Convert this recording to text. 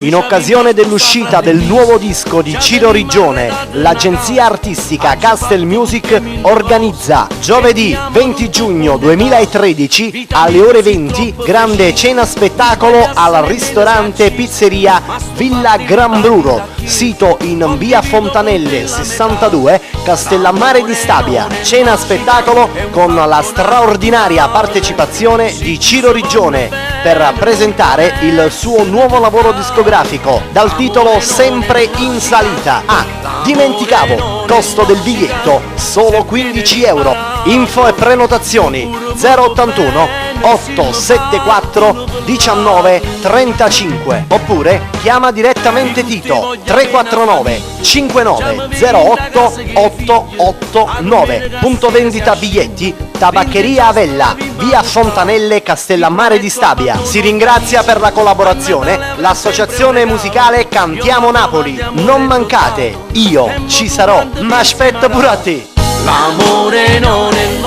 In occasione dell'uscita del nuovo disco di Ciro Rigione, l'agenzia artistica Castel Music organizza giovedì 20 giugno 2013 alle ore 20 grande cena spettacolo al ristorante pizzeria Villa Gran Bruro, sito in via Fontanelle 62, Castellammare di Stabia. Cena spettacolo con la straordinaria partecipazione di Ciro Rigione per presentare il suo nuovo lavoro discografico dal titolo Sempre in salita. Dimenticavo, costo del biglietto solo 15 euro. Info e prenotazioni 081 874 19 35 oppure chiama direttamente Tito 349 5908 889. Punto vendita biglietti Tabaccheria Avella, via Fontanelle, Castellammare di Stabia. Si ringrazia per la collaborazione l'associazione musicale Cantiamo Napoli. Non mancate, io ci sarò, ma aspetta pure a te. L'amore non è